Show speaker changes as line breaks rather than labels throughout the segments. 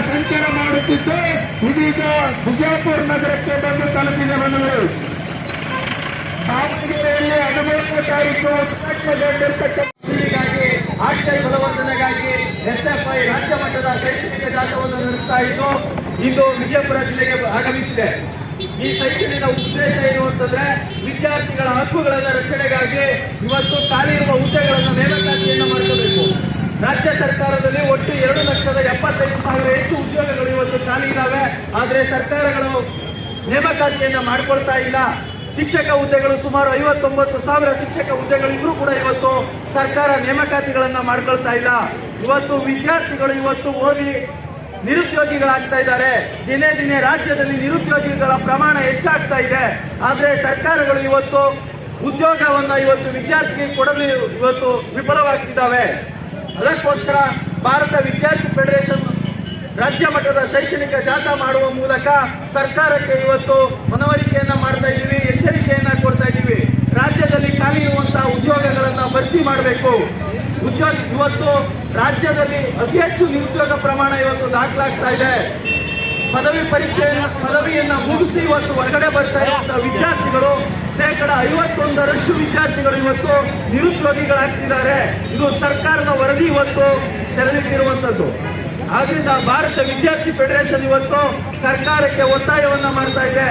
ಸಂಚಾರ ಮಾಡುತ್ತಿದ್ದು ಇದೀಗ ಬಿಜಾಪುರ ನಗರಕ್ಕೆ ಬಂದು ತಲುಪಿದೆ ಬಂಧುಗಳು. ದಾವಣಗೆರೆಯಲ್ಲಿ 13ನೇ ತಾರೀಕು ಉದ್ಘಾಟನೆಗೊಂಡಿರತಕ್ಕಂಥಗಾಗಿ ಆಶ್ರಯ ಬಲವರ್ಧನೆಗಾಗಿ ಎಸ್ಎಫ್ಐ ರಾಜ್ಯ ಮಟ್ಟದ ಶೈಕ್ಷಣಿಕ ಜಾಥಾವನ್ನು ನಡೆಸ್ತಾ ಇದ್ದು ಇಂದು ವಿಜಯಪುರ ಜಿಲ್ಲೆಗೆ ಆಗಮಿಸಿದೆ. ಈ ಶೈಕ್ಷಣಿಕ ಉದ್ದೇಶ ಏನು ಅಂತಂದ್ರೆ ವಿದ್ಯಾರ್ಥಿಗಳ ಹಕ್ಕುಗಳ ರಕ್ಷಣೆಗಾಗಿ ಇವತ್ತು ಖಾಲಿ ಇರುವ ಹುದ್ದೆಗಳನ್ನು ನೇಮಕಾತಿಯನ್ನು ಮಾಡ್ಕೋಬೇಕು. ರಾಜ್ಯ ಸರ್ಕಾರದಲ್ಲಿ ಒಟ್ಟು 2,75,000 ಹೆಚ್ಚು ಉದ್ಯೋಗಗಳು ಇವತ್ತು ಖಾಲಿ ಇದ್ದಾವೆ. ಆದರೆ ಸರ್ಕಾರಗಳು ನೇಮಕಾತಿಯನ್ನ ಮಾಡ್ಕೊಳ್ತಾ ಇಲ್ಲ. ಶಿಕ್ಷಕ ಹುದ್ದೆಗಳು ಸುಮಾರು 59,000 ಶಿಕ್ಷಕ ಹುದ್ದೆಗಳಿದ್ರೂ ಕೂಡ ಇವತ್ತು ಸರ್ಕಾರ ನೇಮಕಾತಿಗಳನ್ನ ಮಾಡ್ಕೊಳ್ತಾ ಇಲ್ಲ. ಇವತ್ತು ವಿದ್ಯಾರ್ಥಿಗಳು ಇವತ್ತು ಓದಿ ನಿರುದ್ಯೋಗಿಗಳಾಗ್ತಾ ಇದ್ದಾರೆ. ದಿನೇ ದಿನೇ ರಾಜ್ಯದಲ್ಲಿ ನಿರುದ್ಯೋಗಿಗಳ ಪ್ರಮಾಣ ಹೆಚ್ಚಾಗ್ತಾ ಇದೆ. ಆದರೆ ಸರ್ಕಾರಗಳು ಇವತ್ತು ಉದ್ಯೋಗವನ್ನ ಇವತ್ತು ವಿದ್ಯಾರ್ಥಿಗೆ ಕೊಡಲು ಇವತ್ತು ವಿಫಲವಾಗ್ತಿದ್ದಾವೆ. ಅದಕ್ಕೋಸ್ಕರ ಭಾರತ ವಿದ್ಯಾರ್ಥಿ ಫೆಡರೇಷನ್ ರಾಜ್ಯ ಮಟ್ಟದ ಶೈಕ್ಷಣಿಕ ಜಾಥಾ ಮಾಡುವ ಮೂಲಕ ಸರ್ಕಾರಕ್ಕೆ ಇವತ್ತು ಮನವರಿಕೆಯನ್ನ ಮಾಡ್ತಾ ಇದ್ದೀವಿ, ಎಚ್ಚರಿಕೆಯನ್ನ ಕೊಡ್ತಾ ಇದ್ದೀವಿ. ರಾಜ್ಯದಲ್ಲಿ ಖಾಲಿ ಇರುವಂತಹ ಉದ್ಯೋಗಗಳನ್ನ ಭರ್ತಿ ಮಾಡಬೇಕು. ಇವತ್ತು ರಾಜ್ಯದಲ್ಲಿ ಅತಿ ಹೆಚ್ಚು ನಿರುದ್ಯೋಗ ಪ್ರಮಾಣ ಇವತ್ತು ದಾಖಲಾಗ್ತಾ ಇದೆ. ಪದವಿಯನ್ನ ಮುಗಿಸಿ ಇವತ್ತು ಹೊರಗಡೆ ಬರ್ತಾ ಇರುವಂತಹ ವಿದ್ಯಾರ್ಥಿಗಳು 51% ವಿದ್ಯಾರ್ಥಿಗಳು ಇವತ್ತು ನಿರುದ್ಯೋಗಿಗಳಾಗ್ತಿದ್ದಾರೆ. ಇದು ಸರ್ಕಾರದ ವರದಿ ಇವತ್ತು ತೆರೆದಿಟ್ಟಿರುವಂತದ್ದು. ಆದ್ರಿಂದ ಭಾರತ ವಿದ್ಯಾರ್ಥಿ ಫೆಡರೇಷನ್ ಇವತ್ತು ಸರ್ಕಾರಕ್ಕೆ ಒತ್ತಾಯವನ್ನ ಮಾಡ್ತಾ ಇದೆ.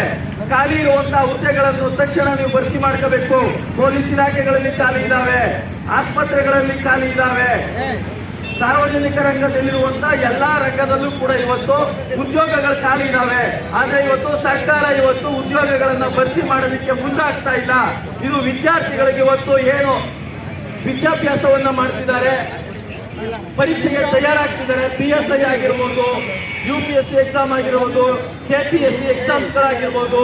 ಖಾಲಿ ಇರುವಂತಹ ಹುದ್ದೆಗಳನ್ನು ತಕ್ಷಣ ನೀವು ಭರ್ತಿ ಮಾಡ್ಕೋಬೇಕು. ಪೊಲೀಸ್ ಇಲಾಖೆಗಳಲ್ಲಿ ಖಾಲಿ ಇದ್ದಾವೆ, ಆಸ್ಪತ್ರೆಗಳಲ್ಲಿ ಖಾಲಿ ಇದ್ದಾವೆ, ಸಾರ್ವಜನಿಕ ರಂಗದಲ್ಲಿರುವಂತಹ ಎಲ್ಲಾ ರಂಗದಲ್ಲೂ ಕೂಡ ಇವತ್ತು ಉದ್ಯೋಗಗಳು ಖಾಲಿ ಇದ್ದಾವೆ. ಆದ್ರೆ ಇವತ್ತು ಸರ್ಕಾರ ಇವತ್ತು ಉದ್ಯೋಗಗಳನ್ನ ಭರ್ತಿ ಮಾಡೋದಕ್ಕೆ ಮುಂದಾಗ್ತಾ ಇಲ್ಲ. ಇದು ವಿದ್ಯಾರ್ಥಿಗಳಿಗೆ ಇವತ್ತು ಏನು ವಿದ್ಯಾಭ್ಯಾಸವನ್ನ ಮಾಡ್ತಿದ್ದಾರೆ, ಪರೀಕ್ಷೆಗೆ ತಯಾರಾಗ್ತಿದ್ದಾರೆ. PSI ಆಗಿರ್ಬೋದು, UPSC ಎಕ್ಸಾಮ್ ಆಗಿರ್ಬೋದು, KPSC ಎಕ್ಸಾಮ್ಸ್ಗಳಾಗಿರ್ಬೋದು,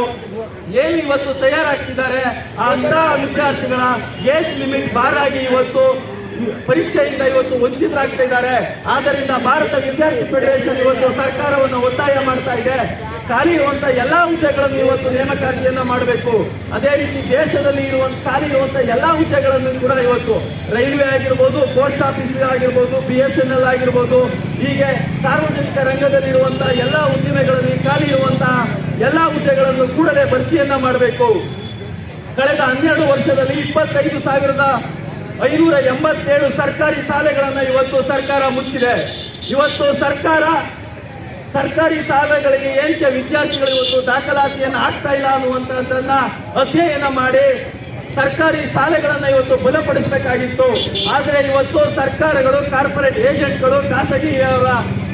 ಏನು ಇವತ್ತು ತಯಾರಾಗ್ತಿದ್ದಾರೆ ಅಂತ ವಿದ್ಯಾರ್ಥಿಗಳ ಏಜ್ ಲಿಮಿಟ್ ಬಾರಾಗಿ ಇವತ್ತು ಪರೀಕ್ಷೆಯಿಂದ ಇವತ್ತು ವಂಚಿತರಾಗ್ತಾ ಇದ್ದಾರೆ. ಆದ್ದರಿಂದ ಭಾರತ ವಿದ್ಯಾರ್ಥಿ ಫೆಡರೇಷನ್ ಇವತ್ತು ಸರ್ಕಾರವನ್ನು ಒತ್ತಾಯ ಮಾಡ್ತಾ ಇದೆ. ಖಾಲಿ ಇರುವಂತಹ ಎಲ್ಲಾ ಹುದ್ದೆಗಳನ್ನು ಇವತ್ತು ನೇಮಕಾತಿಯನ್ನ ಮಾಡಬೇಕು. ಅದೇ ರೀತಿ ದೇಶದಲ್ಲಿ ಖಾಲಿ ಇರುವಂತಹ ಎಲ್ಲಾ ಹುದ್ದೆಗಳನ್ನು ಕೂಡ ಇವತ್ತು ರೈಲ್ವೆ ಆಗಿರ್ಬೋದು, ಪೋಸ್ಟ್ ಆಫೀಸ್ ಆಗಿರ್ಬೋದು, BSNL ಆಗಿರ್ಬೋದು, ಹೀಗೆ ಸಾರ್ವಜನಿಕ ರಂಗದಲ್ಲಿರುವಂತಹ ಎಲ್ಲಾ ಉದ್ದಿಮೆಗಳಲ್ಲಿ ಖಾಲಿ ಇರುವಂತಹ ಎಲ್ಲಾ ಹುದ್ದೆಗಳನ್ನು ಕೂಡಲೇ ಭರ್ತಿಯನ್ನ ಮಾಡಬೇಕು. ಕಳೆದ 12 ವರ್ಷದಲ್ಲಿ 25,587 ಸರ್ಕಾರಿ ಶಾಲೆಗಳನ್ನ ಇವತ್ತು ಸರ್ಕಾರ ಮುಚ್ಚಿದೆ. ಇವತ್ತು ಸರ್ಕಾರಿ ಶಾಲೆಗಳಿಗೆ ಏನಕ್ಕೆ ವಿದ್ಯಾರ್ಥಿಗಳು ಇವತ್ತು ದಾಖಲಾತಿಯನ್ನು ಆಗ್ತಾ ಇಲ್ಲ ಅನ್ನುವಂಥದ್ದನ್ನ ಅಧ್ಯಯನ ಮಾಡಿ ಸರ್ಕಾರಿ ಶಾಲೆಗಳನ್ನ ಇವತ್ತು ಬಲಪಡಿಸಬೇಕಾಗಿತ್ತು. ಆದರೆ ಇವತ್ತು ಸರ್ಕಾರಗಳು ಕಾರ್ಪೊರೇಟ್ ಏಜೆಂಟ್ಗಳು ಖಾಸಗಿಯವರ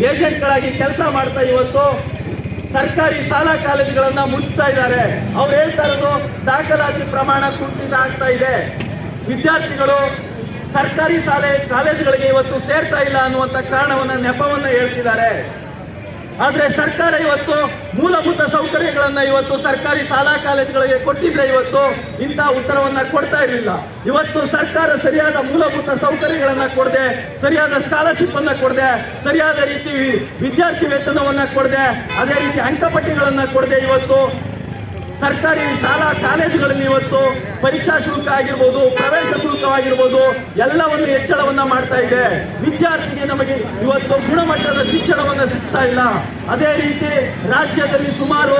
ಏಜೆಂಟ್ಗಳಾಗಿ ಕೆಲಸ ಮಾಡ್ತಾ ಇವತ್ತು ಸರ್ಕಾರಿ ಶಾಲಾ ಕಾಲೇಜುಗಳನ್ನ ಮುಚ್ಚಿಸ್ತಾ ಇದ್ದಾರೆ. ಅವ್ರು ಹೇಳ್ತಾ ಇರೋದು ದಾಖಲಾತಿ ಪ್ರಮಾಣ ಕುಂಠಿತ ಆಗ್ತಾ ಇದೆ. ವಿದ್ಯಾರ್ಥಿಗಳು ಸರ್ಕಾರಿ ಕಾಲೇಜುಗಳಿಗೆ ಇವತ್ತು ಸೇರ್ತಾ ಇಲ್ಲ ಅನ್ನುವಂಥ ನೆಪವನ್ನ ಹೇಳ್ತಿದ್ದಾರೆ. ಆದ್ರೆ ಸರ್ಕಾರ ಇವತ್ತು ಮೂಲಭೂತ ಸೌಕರ್ಯಗಳನ್ನ ಇವತ್ತು ಸರ್ಕಾರಿ ಶಾಲಾ ಕಾಲೇಜುಗಳಿಗೆ ಕೊಟ್ಟಿದ್ರೆ ಇವತ್ತು ಇಂಥ ಉತ್ತರವನ್ನ ಕೊಡ್ತಾ ಇರಲಿಲ್ಲ. ಇವತ್ತು ಸರ್ಕಾರ ಸರಿಯಾದ ಮೂಲಭೂತ ಸೌಕರ್ಯಗಳನ್ನ ಕೊಡದೆ, ಸರಿಯಾದ ಸ್ಕಾಲರ್ಶಿಪ್ ಅನ್ನ ಕೊಡದೆ, ಸರಿಯಾದ ರೀತಿ ವಿದ್ಯಾರ್ಥಿ ವೇತನವನ್ನ ಕೊಡದೆ, ಅದೇ ರೀತಿ ಅಂಕಪಟ್ಟಿಗಳನ್ನ ಕೊಡದೆ ಇವತ್ತು ಸರ್ಕಾರಿ ಶಾಲಾ ಕಾಲೇಜುಗಳಲ್ಲಿ ಇವತ್ತು ಪರೀಕ್ಷಾ ಶುಲ್ಕ ಆಗಿರ್ಬೋದು, ಪ್ರವೇಶ ಶುಲ್ಕವಾಗಿರ್ಬೋದು, ಎಲ್ಲವನ್ನು ಹೆಚ್ಚಳವನ್ನ ಮಾಡ್ತಾ ಇದೆ. ವಿದ್ಯಾರ್ಥಿಗೆ ನಮಗೆ ಇವತ್ತು ಗುಣಮಟ್ಟದ ಶಿಕ್ಷಣವನ್ನ ಸಿಗ್ತಾ ಇಲ್ಲ. ಅದೇ ರೀತಿ ರಾಜ್ಯದಲ್ಲಿ ಸುಮಾರು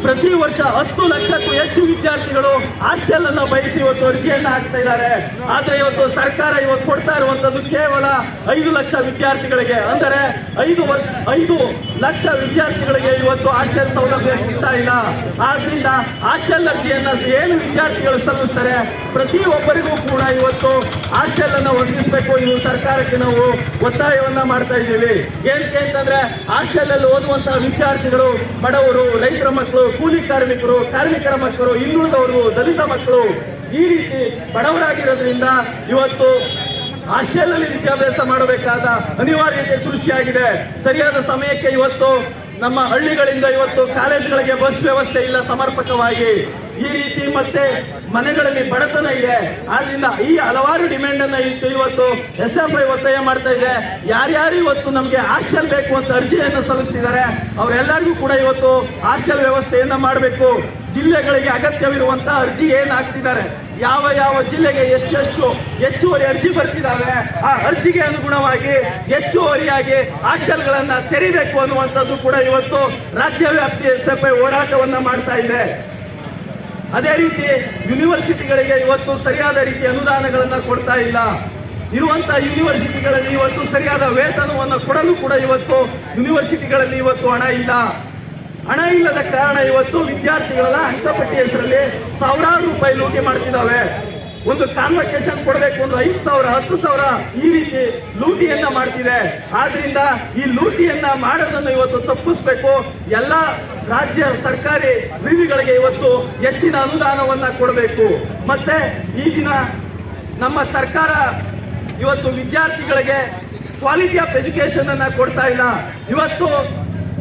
ಪ್ರತಿ ವರ್ಷ 10 ಲಕ್ಷಕ್ಕೂ ಹೆಚ್ಚು ವಿದ್ಯಾರ್ಥಿಗಳು ಹಾಸ್ಟೆಲ್ ಅನ್ನ ಬಯಸಿ ಇವತ್ತು ಅರ್ಜಿಯನ್ನ ಹಾಕ್ತಾ ಇದ್ದಾರೆ. ಆದ್ರೆ ಇವತ್ತು ಸರ್ಕಾರ ಇವತ್ತು ಕೊಡ್ತಾ ಇರುವಂತದ್ದು ಕೇವಲ 5 ಲಕ್ಷ ವಿದ್ಯಾರ್ಥಿಗಳಿಗೆ, ಅಂದರೆ 5 ಲಕ್ಷ ವಿದ್ಯಾರ್ಥಿಗಳಿಗೆ ಇವತ್ತು ಹಾಸ್ಟೆಲ್ ಸೌಲಭ್ಯ ಸಿಗ್ತಾ ಇಲ್ಲ. ಆದ್ರಿಂದ ಹಾಸ್ಟೆಲ್ ಅರ್ಜಿಯನ್ನ ಏನು ವಿದ್ಯಾರ್ಥಿಗಳು ಸಲ್ಲಿಸ್ತಾರೆ ಪ್ರತಿಯೊಬ್ಬರಿಗೂ ಕೂಡ ಇವತ್ತು ಹಾಸ್ಟೆಲ್ ಅನ್ನ ಒದಗಿಸಬೇಕು. ಇದು ಸರ್ಕಾರಕ್ಕೆ ನಾವು ಒತ್ತಾಯವನ್ನ ಮಾಡ್ತಾ ಇದ್ದೀವಿ. ಏನಕ್ಕೆ ಅಂತಂದ್ರೆ ಹಾಸ್ಟೆಲ್ ಅಲ್ಲಿ ಓದುವಂತಹ ವಿದ್ಯಾರ್ಥಿಗಳು ಬಡವರು, ರೈತರ ಮಕ್ಕಳು, ಕೂಲಿ ಕಾರ್ಮಿಕರು, ಕಾರ್ಮಿಕರ ಮಕ್ಕಳು, ಹಿಂದುಳಿದವರು, ದಲಿತ ಮಕ್ಕಳು, ಈ ರೀತಿ ಬಡವರಾಗಿರೋದ್ರಿಂದ ಇವತ್ತು ಹಾಸ್ಟೆಲ್ ಅಲ್ಲಿ ವಿದ್ಯಾಭ್ಯಾಸ ಮಾಡಬೇಕಾದ ಅನಿವಾರ್ಯತೆ ಸೃಷ್ಟಿಯಾಗಿದೆ. ಸರಿಯಾದ ಸಮಯಕ್ಕೆ ಇವತ್ತು ನಮ್ಮ ಹಳ್ಳಿಗಳಿಂದ ಇವತ್ತು ಕಾಲೇಜುಗಳಿಗೆ ಬಸ್ ವ್ಯವಸ್ಥೆ ಇಲ್ಲ ಸಮರ್ಪಕವಾಗಿ. ಈ ರೀತಿ ಮತ್ತೆ ಮನೆಗಳಲ್ಲಿ ಬಡತನ ಇದೆ. ಆದ್ರಿಂದ ಈ ಹಲವಾರು ಡಿಮ್ಯಾಂಡ್ ಅನ್ನ ಇಟ್ಟು ಇವತ್ತು SFI ಒತ್ತಾಯ ಮಾಡ್ತಾ ಇದೆ. ಯಾರ್ಯಾರು ಇವತ್ತು ನಮ್ಗೆ ಹಾಸ್ಟೆಲ್ ಬೇಕು ಅಂತ ಅರ್ಜಿಯನ್ನು ಸಲ್ಲಿಸ್ತಿದ್ದಾರೆ ಅವರೆಲ್ಲರಿಗೂ ಕೂಡ ಇವತ್ತು ಹಾಸ್ಟೆಲ್ ವ್ಯವಸ್ಥೆಯನ್ನ ಮಾಡಬೇಕು. ಜಿಲ್ಲೆಗಳಿಗೆ ಅಗತ್ಯವಿರುವಂತಹ ಅರ್ಜಿ ಏನ್ ಹಾಕ್ತಿದ್ದಾರೆ, ಯಾವ ಯಾವ ಜಿಲ್ಲೆಗೆ ಎಷ್ಟೆಷ್ಟು ಹೆಚ್ಚುವರಿ ಅರ್ಜಿ ಬರ್ತಿದ್ದಾವೆ, ಆ ಅರ್ಜಿಗೆ ಅನುಗುಣವಾಗಿ ಹೆಚ್ಚುವರಿಯಾಗಿ ಹಾಸ್ಟೆಲ್ಗಳನ್ನ ತೆರಿಬೇಕು ಅನ್ನುವಂಥದ್ದು ಕೂಡ ಇವತ್ತು ರಾಜ್ಯ ವ್ಯಾಪ್ತಿ SFI ಹೋರಾಟವನ್ನ ಮಾಡ್ತಾ ಇದೆ. ಅದೇ ರೀತಿ ಯೂನಿವರ್ಸಿಟಿಗಳಿಗೆ ಇವತ್ತು ಸರಿಯಾದ ರೀತಿ ಅನುದಾನಗಳನ್ನ ಕೊಡ್ತಾ ಇಲ್ಲ. ಇರುವಂತಹ ಯೂನಿವರ್ಸಿಟಿಗಳಲ್ಲಿ ಇವತ್ತು ಸರಿಯಾದ ವೇತನವನ್ನು ಕೊಡಲು ಕೂಡ ಇವತ್ತು ಯೂನಿವರ್ಸಿಟಿಗಳಲ್ಲಿ ಇವತ್ತು ಹಣ ಇಲ್ಲದ ಕಾರಣ ಇವತ್ತು ವಿದ್ಯಾರ್ಥಿಗಳ ಅಂಕಪಟ್ಟಿ ಹೆಸರಲ್ಲಿ ಸಾವಿರಾರು ರೂಪಾಯಿ ಲೂಟಿ ಮಾಡ್ತಿದ್ದಾವೆ. ಒಂದು ಕಾನ್ವಕೇಶನ್ ಕೊಡಬೇಕು ಅಂದ್ರೆ 5,000 10,000 ಈ ರೀತಿ ಲೂಟಿಯನ್ನ ಮಾಡ್ತಿದೆ. ಆದ್ರಿಂದ ಈ ಲೂಟಿಯನ್ನ ಮಾಡೋದನ್ನು ಇವತ್ತು ತಪ್ಪಿಸ್ಬೇಕು. ಎಲ್ಲ ರಾಜ್ಯ ಸರ್ಕಾರಿ ವಿವಿಗಳಿಗೆ ಇವತ್ತು ಹೆಚ್ಚಿನ ಅನುದಾನವನ್ನ ಕೊಡಬೇಕು. ಮತ್ತೆ ಈಗಿನ ನಮ್ಮ ಸರ್ಕಾರ ಇವತ್ತು ವಿದ್ಯಾರ್ಥಿಗಳಿಗೆ ಕ್ವಾಲಿಟಿ ಆಫ್ ಎಜುಕೇಶನ್ ಅನ್ನ ಕೊಡ್ತಾ ಇಲ್ಲ. ಇವತ್ತು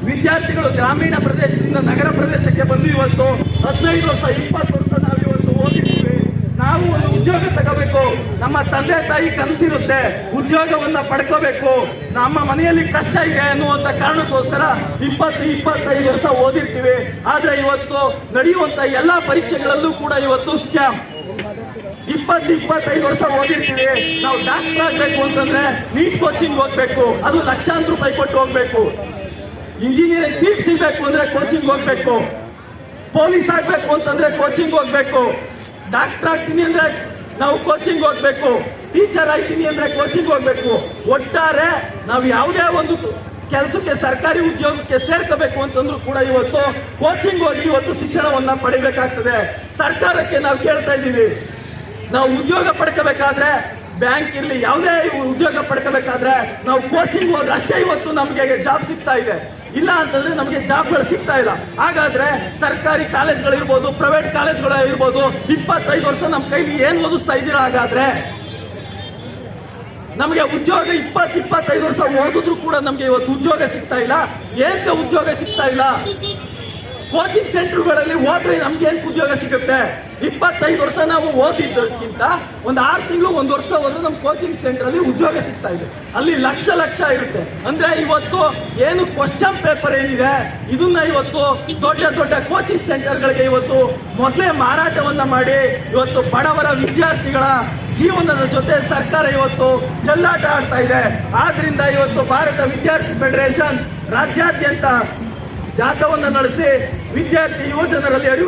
ವಿದ್ಯಾರ್ಥಿಗಳು ಗ್ರಾಮೀಣ ಪ್ರದೇಶದಿಂದ ನಗರ ಪ್ರದೇಶಕ್ಕೆ ಬಂದು ಇವತ್ತು 15 ವರ್ಷ 20 ವರ್ಷ ನಾವು ಇವತ್ತು ಓದಿದ್ದೀವಿ. ನಾವು ಒಂದು ಉದ್ಯೋಗ ತಗೋಬೇಕು, ನಮ್ಮ ತಂದೆ ತಾಯಿ ಕನಸಿರುತ್ತೆ, ಉದ್ಯೋಗವನ್ನ ಪಡ್ಕೋಬೇಕು, ನಮ್ಮ ಮನೆಯಲ್ಲಿ ಕಷ್ಟ ಇದೆ ಅನ್ನುವಂತ ಕಾರಣಕ್ಕೋಸ್ಕರ 20-25 ವರ್ಷ ಓದಿರ್ತೀವಿ. ಆದ್ರೆ ಇವತ್ತು ನಡೆಯುವಂತ ಎಲ್ಲಾ ಪರೀಕ್ಷೆಗಳಲ್ಲೂ ಕೂಡ ಇವತ್ತು ಸ್ಕ್ಯಾಮ್. 20-25 ವರ್ಷ ಓದಿರ್ತೀವಿ, ನಾವು ಡಾಕ್ಟರ್ ಆಗ್ಬೇಕು ಅಂತಂದ್ರೆ ನೀಟ್ ಕೋಚಿಂಗ್ ಹೋಗ್ಬೇಕು, ಅದು ಲಕ್ಷಾಂತರ ರೂಪಾಯಿ ಕೊಟ್ಟು ಹೋಗ್ಬೇಕು. ಇಂಜಿನಿಯರಿಂಗ್ ಸೀಟ್ ಸಿಗಬೇಕು ಅಂದ್ರೆ ಕೋಚಿಂಗ್ ಹೋಗ್ಬೇಕು, ಪೊಲೀಸ್ ಆಗ್ಬೇಕು ಅಂತಂದ್ರೆ ಕೋಚಿಂಗ್ ಹೋಗ್ಬೇಕು, ಡಾಕ್ಟರ್ ಆಗ್ತೀನಿ ಅಂದ್ರೆ ನಾವು ಕೋಚಿಂಗ್ ಹೋಗ್ಬೇಕು, ಟೀಚರ್ ಆಗ್ತೀನಿ ಅಂದ್ರೆ ಕೋಚಿಂಗ್ ಹೋಗ್ಬೇಕು. ಒಟ್ಟಾರೆ ನಾವು ಯಾವುದೇ ಒಂದು ಕೆಲಸಕ್ಕೆ ಸರ್ಕಾರಿ ಉದ್ಯೋಗಕ್ಕೆ ಸೇರ್ಕೋಬೇಕು ಅಂತಂದ್ರೂ ಕೂಡ ಇವತ್ತು ಕೋಚಿಂಗ್ ಹೋಗಿ ಇವತ್ತು ಶಿಕ್ಷಣವನ್ನ ಪಡಿಬೇಕಾಗ್ತದೆ. ಸರ್ಕಾರಕ್ಕೆ ನಾವು ಕೇಳ್ತಾ ಇದ್ದೀವಿ, ನಾವು ಉದ್ಯೋಗ ಪಡ್ಕೋಬೇಕಾದ್ರೆ ಬ್ಯಾಂಕ್ ಇರಲಿ ಯಾವುದೇ ಉದ್ಯೋಗ ಪಡ್ಕೋಬೇಕಾದ್ರೆ ನಾವು ಕೋಚಿಂಗ್ ಹೋದ್ರೆ ಅಷ್ಟೇ ಇವತ್ತು ನಮಗೆ ಜಾಬ್ ಸಿಗ್ತಾ ಇದೆ. ಇಲ್ಲ ಅಂತಂದ್ರೆ ನಮಗೆ ಜಾಬ್ಗಳು ಸಿಗ್ತಾ ಇಲ್ಲ. ಹಾಗಾದ್ರೆ ಸರ್ಕಾರಿ ಕಾಲೇಜ್ಗಳಿರ್ಬೋದು, ಪ್ರೈವೇಟ್ ಕಾಲೇಜ್ಗಳು ಇರ್ಬೋದು, 25 ವರ್ಷ ನಮ್ಮ ಕೈಲಿ ಏನ್ ಓದಿಸ್ತಾ ಇದ್ದೀರಾ? ಹಾಗಾದ್ರೆ ನಮಗೆ ಉದ್ಯೋಗ 20-25 ವರ್ಷ ಓದಿದ್ರು ಕೂಡ ನಮಗೆ ಇವತ್ತು ಉದ್ಯೋಗ ಸಿಗ್ತಾ ಇಲ್ಲ. ಏನಕ್ಕೆ ಉದ್ಯೋಗ ಸಿಗ್ತಾ ಇಲ್ಲ? ಕೋಚಿಂಗ್ ಸೆಂಟರ್ಗಳಲ್ಲಿ ಹೋದ್ರೆ ನಮ್ಗೆ ಏನ್ ಉದ್ಯೋಗ ಸಿಗುತ್ತೆ? 25 ವರ್ಷ ನಾವು ಓದಿದ್ದಕ್ಕಿಂತ ಒಂದು 6 ತಿಂಗಳು 1 ವರ್ಷ ಹೋದ್ರೆ ನಮ್ ಕೋಚಿಂಗ್ ಸೆಂಟರ್ ಅಲ್ಲಿ ಉದ್ಯೋಗ ಸಿಗ್ತಾ ಇದೆ. ಅಲ್ಲಿ ಲಕ್ಷ ಇರುತ್ತೆ. ಅಂದ್ರೆ ಇವತ್ತು ಏನು ಕ್ವಶನ್ ಪೇಪರ್ ಏನಿದೆ ಇದನ್ನ ಇವತ್ತು ದೊಡ್ಡ ಕೋಚಿಂಗ್ ಸೆಂಟರ್ಗಳಿಗೆ ಇವತ್ತು ಮೊದಲೇ ಮಾರಾಟವನ್ನ ಮಾಡಿ ಇವತ್ತು ಬಡವರ ವಿದ್ಯಾರ್ಥಿಗಳ ಜೀವನದ ಜೊತೆ ಸರ್ಕಾರ ಇವತ್ತು ಚೆಲ್ಲಾಟ ಆಡ್ತಾ ಇದೆ. ಆದ್ರಿಂದ ಇವತ್ತು ಭಾರತ ವಿದ್ಯಾರ್ಥಿ ಫೆಡರೇಷನ್ ರಾಜ್ಯಾದ್ಯಂತ ಜಾಥಾವನ್ನು ನಡೆಸಿ ವಿದ್ಯಾರ್ಥಿ ಯುವಜನರಲ್ಲಿ ಅರಿವು